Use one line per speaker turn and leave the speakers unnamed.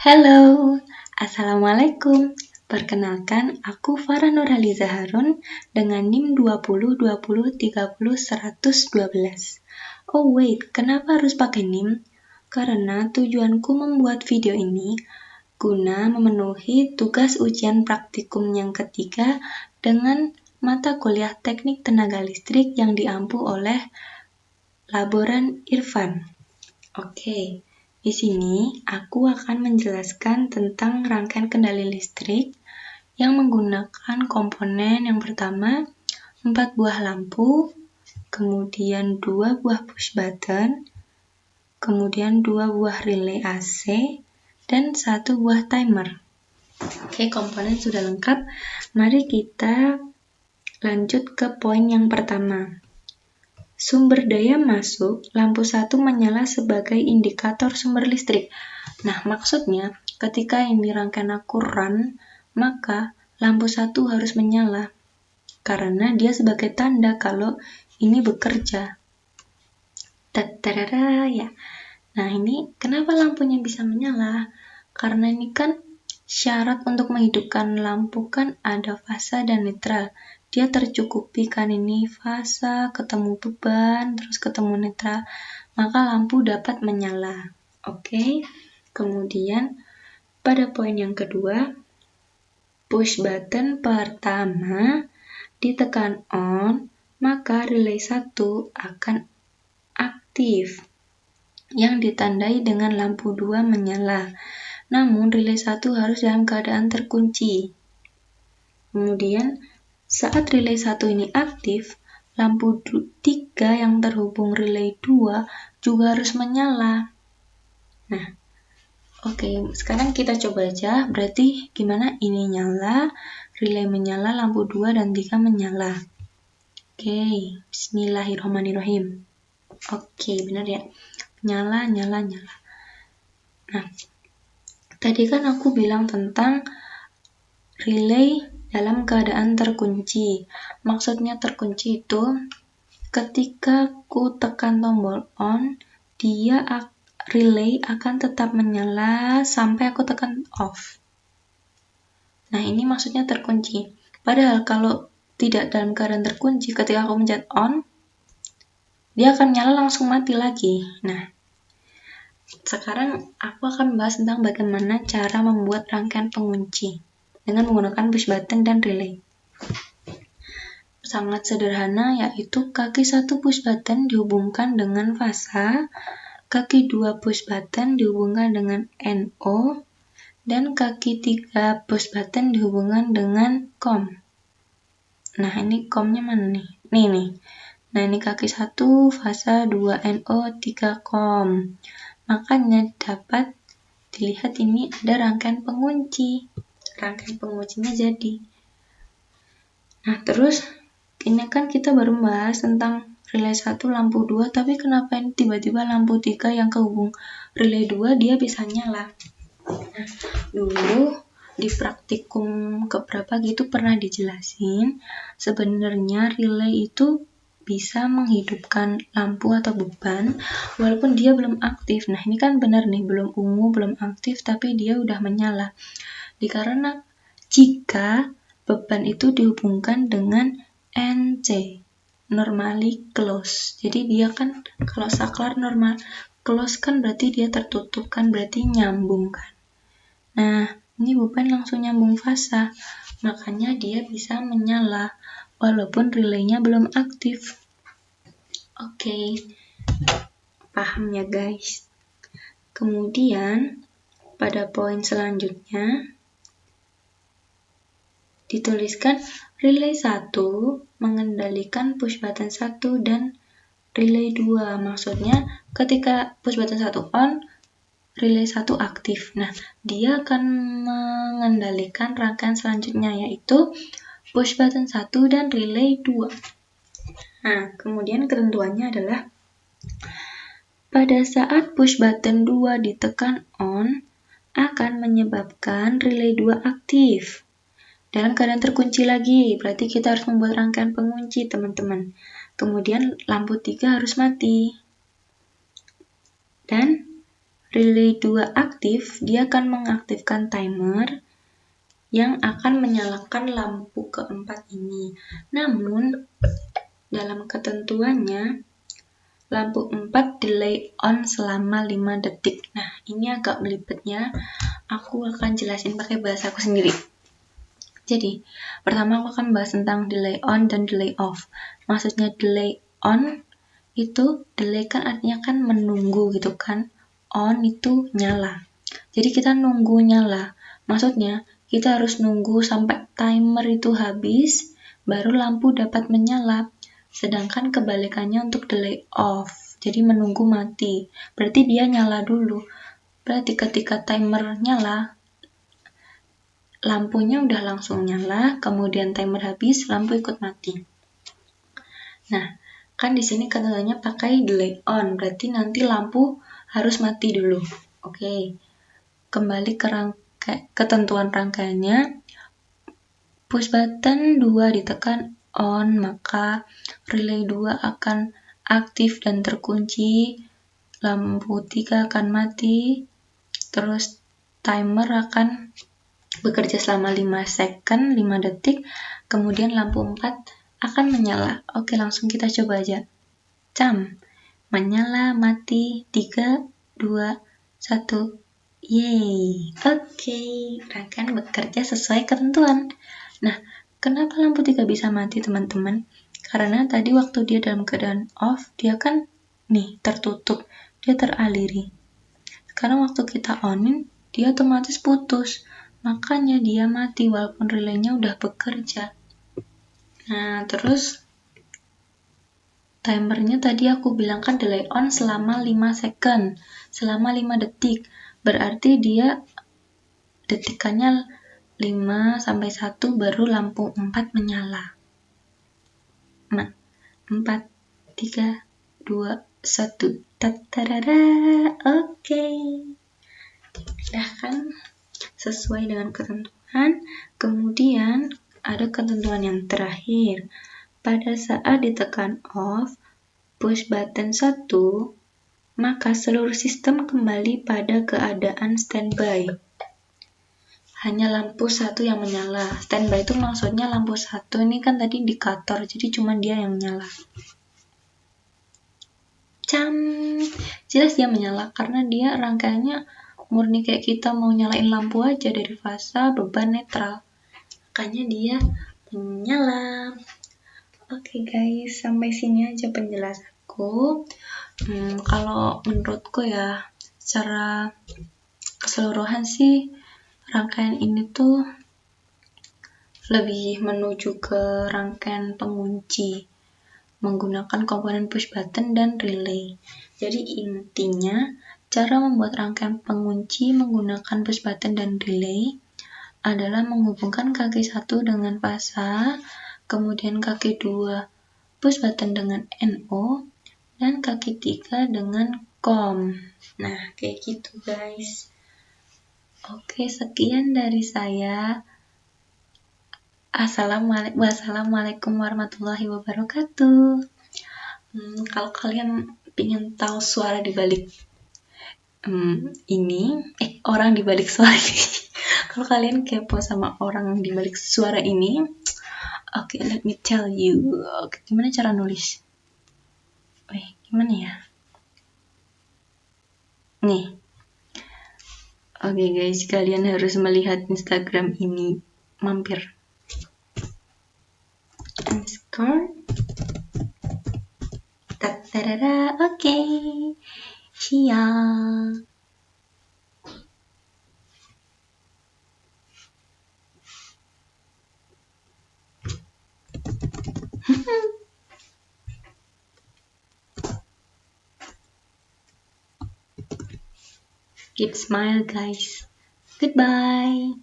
Halo, Assalamualaikum. Perkenalkan, aku Farah Nurhaliza Harun dengan NIM 202030301112. Oh wait, kenapa harus pakai NIM? Karena tujuanku membuat video ini guna memenuhi tugas ujian praktikum yang ketiga dengan mata kuliah Teknik Tenaga Listrik yang diampu oleh Laboran Irfan. Oke. Di sini, aku akan menjelaskan tentang rangkaian kendali listrik yang menggunakan komponen yang pertama, 4 buah lampu, kemudian 2 buah push button, kemudian 2 buah relay AC, dan 1 buah timer. Oke, komponen sudah lengkap. Mari kita lanjut ke poin yang pertama. Sumber daya masuk, lampu 1 menyala sebagai indikator sumber listrik. Nah, maksudnya ketika ini rangkaian aku run, maka lampu 1 harus menyala. Karena dia sebagai tanda kalau ini bekerja. Tatarara, ya. Nah, ini kenapa lampunya bisa menyala? Karena ini kan syarat untuk menghidupkan lampu kan ada fasa dan netral. Dia tercukupi kan ini fasa, ketemu beban, terus ketemu netral, maka lampu dapat menyala. Oke. Kemudian pada poin yang kedua, push button pertama ditekan on, maka relay 1 akan aktif yang ditandai dengan lampu 2 menyala. Namun relay 1 harus dalam keadaan terkunci. Kemudian saat relay 1 ini aktif, lampu 3 yang terhubung relay 2 juga harus menyala. Nah, oke, sekarang kita coba aja. Berarti gimana? Ini nyala, relay menyala, lampu 2 dan 3 menyala. Oke, bismillahirrahmanirrahim. Oke, benar ya. Nyala, nyala, nyala. Nah, tadi kan aku bilang tentang relay dalam keadaan terkunci. Maksudnya terkunci itu ketika ku tekan tombol on, relay akan tetap menyala sampai aku tekan off. Nah, ini maksudnya terkunci. Padahal kalau tidak dalam keadaan terkunci, ketika aku mencet on, dia akan nyala langsung mati lagi. Nah, sekarang aku akan membahas tentang bagaimana cara membuat rangkaian pengunci dengan menggunakan push button dan relay. Sangat sederhana, yaitu kaki 1 push button dihubungkan dengan fasa, kaki 2 push button dihubungkan dengan NO, dan kaki 3 push button dihubungkan dengan COM. Nah, ini COM-nya mana nih? Nih. Nah, ini kaki 1, fasa, 2 NO, 3 COM. Makanya dapat dilihat ini ada rangkaian pengunci. Rangkaian penguncinya jadi. Nah, terus ini kan kita baru membahas tentang relay 1 lampu 2, tapi kenapa ini tiba-tiba lampu 3 yang kehubung relay 2 dia bisa nyala? Nah, dulu di praktikum keberapa gitu pernah dijelasin sebenarnya relay itu bisa menghidupkan lampu atau beban walaupun dia belum aktif. Nah, ini kan benar nih, belum ungu, belum aktif, tapi dia udah menyala. Dikarenakan jika beban itu dihubungkan dengan NC, normally close. Jadi dia kan kalau saklar normal close kan berarti dia tertutup kan, berarti nyambung kan. Nah, ini beban langsung nyambung fasa, makanya dia bisa menyala walaupun relaynya belum aktif. Oke, paham ya guys? Kemudian pada poin selanjutnya dituliskan relay 1 mengendalikan push button 1 dan relay 2. Maksudnya ketika push button 1 on, relay 1 aktif. Nah, dia akan mengendalikan rangkaian selanjutnya, yaitu push button 1 dan relay 2. Nah, kemudian ketentuannya adalah pada saat push button 2 ditekan on, akan menyebabkan relay 2 aktif. Dalam keadaan terkunci lagi, berarti kita harus membuat rangkaian pengunci, teman-teman. Kemudian lampu 3 harus mati. Dan relay 2 aktif, dia akan mengaktifkan timer yang akan menyalakan lampu keempat ini. Namun, dalam ketentuannya, lampu 4 delay on selama 5 detik. Nah, ini agak belibetnya. Aku akan jelasin pakai bahasa aku sendiri. Jadi, pertama aku akan bahas tentang delay on dan delay off. Maksudnya delay on itu, delay kan artinya kan menunggu gitu kan. On itu nyala. Jadi kita nunggu nyala. Maksudnya, kita harus nunggu sampai timer itu habis, baru lampu dapat menyala. Sedangkan kebalikannya untuk delay off. Jadi menunggu mati. Berarti dia nyala dulu. Berarti ketika timer nyala, lampunya udah langsung nyala, kemudian timer habis, lampu ikut mati. Nah, kan di sini ketentuannya pakai delay on, berarti nanti lampu harus mati dulu. Oke. Kembali ke ketentuan rangkaiannya. Push button 2 ditekan on, maka relay 2 akan aktif dan terkunci, lampu 3 akan mati, terus timer akan bekerja selama 5 second, 5 detik, kemudian lampu 4 akan menyala. Oke, langsung kita coba aja. Cam, menyala, mati, 3, 2, 1, yeay. Oke, rangkaian bekerja sesuai ketentuan. Nah, kenapa lampu 3 bisa mati, teman-teman? Karena tadi waktu dia dalam keadaan off, dia kan nih tertutup, dia teraliri. Sekarang waktu kita onin, dia otomatis putus. Makanya dia mati walaupun relaynya udah bekerja. Nah, terus timernya tadi aku bilang kan delay on selama 5 second, selama 5 detik. Berarti dia detikannya 5 sampai 1 baru lampu 4 menyala. Nah, 4, 3, 2, 1. Tatarara. Oke. Udah kan? Sesuai dengan ketentuan. Kemudian ada ketentuan yang terakhir. Pada saat ditekan off, push button 1, maka seluruh sistem kembali pada keadaan standby. Hanya lampu 1 yang menyala. Standby itu maksudnya lampu 1 ini kan tadi indikator, jadi cuma dia yang menyala. Cam, jelas dia menyala karena dia rangkaiannya murni kayak kita mau nyalain lampu aja dari fasa, beban, netral. Makanya dia menyala. Oke guys, sampai sini aja penjelasanku. Kalau menurutku ya, secara keseluruhan sih rangkaian ini tuh lebih menuju ke rangkaian pengunci menggunakan komponen push button dan relay. Jadi intinya cara membuat rangkaian pengunci menggunakan push button dan relay adalah menghubungkan kaki 1 dengan fasa, kemudian kaki 2 push button dengan NO, dan kaki 3 dengan COM. Nah, kayak gitu guys. Oke, sekian dari saya. Wassalamualaikum warahmatullahi wabarakatuh. Kalau kalian ingin tahu suara di balik orang di balik suara ini, kalau kalian kepo sama orang di balik suara ini, oke, let me tell you. Oke, gimana cara nulis? Gimana ya? Nih. Oke guys, kalian harus melihat Instagram ini. Mampir. Tatarara, oke. Siap. Keep smile guys. Goodbye.